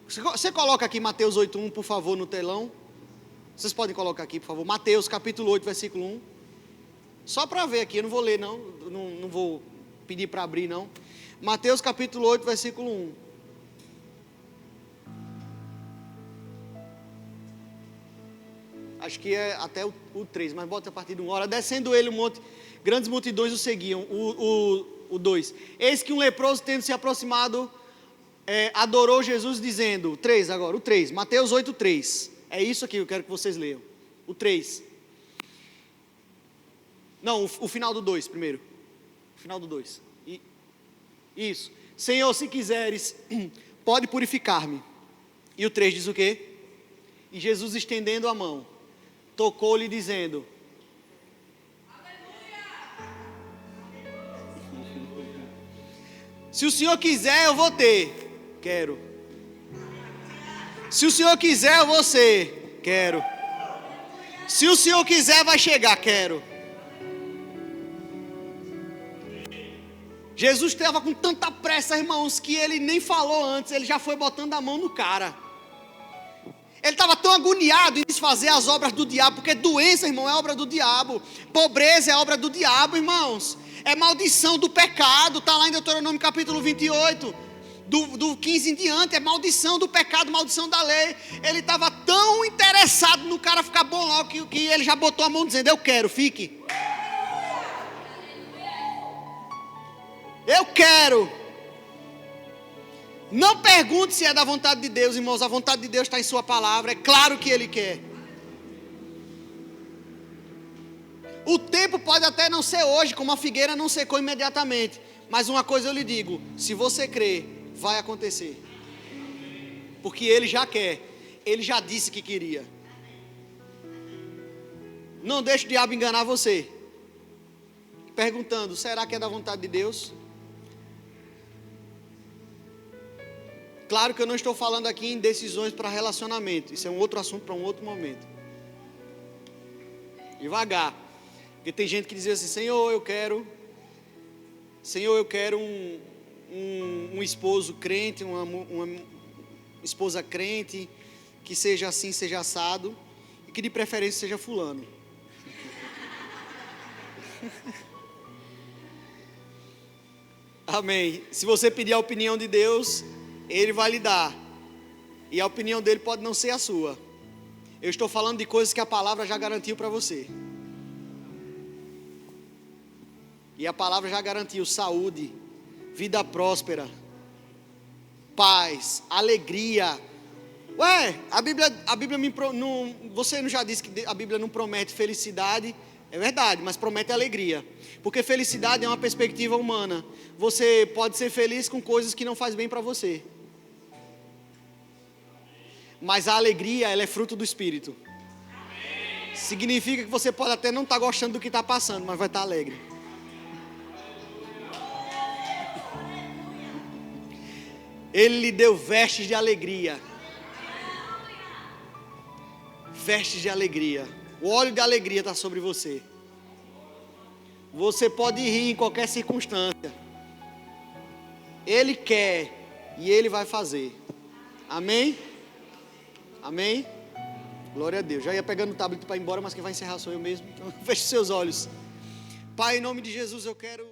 Você coloca aqui Mateus 8:1, por favor, no telão. Vocês podem colocar aqui, por favor. Mateus capítulo 8, versículo 1. Só para ver aqui, eu não vou ler não, não vou pedir para abrir não. Mateus capítulo 8, versículo 1. Acho que é até o 3, mas bota a partir do 1. Ora, descendo ele um monte, grandes multidões o seguiam. O 2. Eis que um leproso, tendo se aproximado, adorou Jesus, dizendo, 3 agora, o 3, Mateus 8, 3. É isso aqui que eu quero que vocês leiam. O 3. Não, o final do 2 primeiro. O final do 2. Isso. Senhor, se quiseres, pode purificar-me. E o 3 diz o quê? E Jesus, estendendo a mão, tocou-lhe dizendo: se o Senhor quiser, eu vou ter. Quero. Se o Senhor quiser, eu vou ser. Quero. Se o Senhor quiser, vai chegar. Quero. Jesus estava com tanta pressa, irmãos, que ele nem falou antes, ele já foi botando a mão no cara. Ele estava tão agoniado em desfazer as obras do diabo, porque doença, irmão, é obra do diabo. Pobreza é obra do diabo, irmãos. É maldição do pecado, está lá em Deuteronômio capítulo 28, do 15 em diante, é maldição do pecado, maldição da lei. Ele estava tão interessado no cara ficar bom logo, que ele já botou a mão dizendo: eu quero, fique. Eu quero. Não pergunte se é da vontade de Deus, irmãos. A vontade de Deus está em sua palavra. É claro que Ele quer. O tempo pode até não ser hoje, como a figueira não secou imediatamente. Mas uma coisa eu lhe digo: se você crer, vai acontecer. Porque Ele já quer. Ele já disse que queria. Não deixe o diabo enganar você, perguntando: será que é da vontade de Deus? Claro que eu não estou falando aqui em decisões para relacionamento. Isso é um outro assunto para um outro momento. Devagar. Porque tem gente que diz assim: Senhor, eu quero um esposo crente, uma esposa crente, que seja assim, seja assado, e que de preferência seja fulano. Amém. Se você pedir a opinião de Deus, Ele vai lhe dar. E a opinião dele pode não ser a sua. Eu estou falando de coisas que a palavra já garantiu para você. E a palavra já garantiu saúde, vida próspera, paz, alegria. Ué, a Bíblia você não já disse que a Bíblia não promete felicidade? É verdade, mas promete alegria. Porque felicidade é uma perspectiva humana. Você pode ser feliz com coisas que não faz bem para você. Mas a alegria, ela é fruto do Espírito. Significa que você pode até não estar gostando do que está passando, mas vai estar alegre. Ele lhe deu vestes de alegria. Vestes de alegria. O óleo de alegria está sobre você. Você pode rir em qualquer circunstância. Ele quer e Ele vai fazer. Amém? Amém? Glória a Deus. Já ia pegando o tablet para ir embora, mas quem vai encerrar sou eu mesmo. Então feche seus olhos. Pai, em nome de Jesus, eu quero...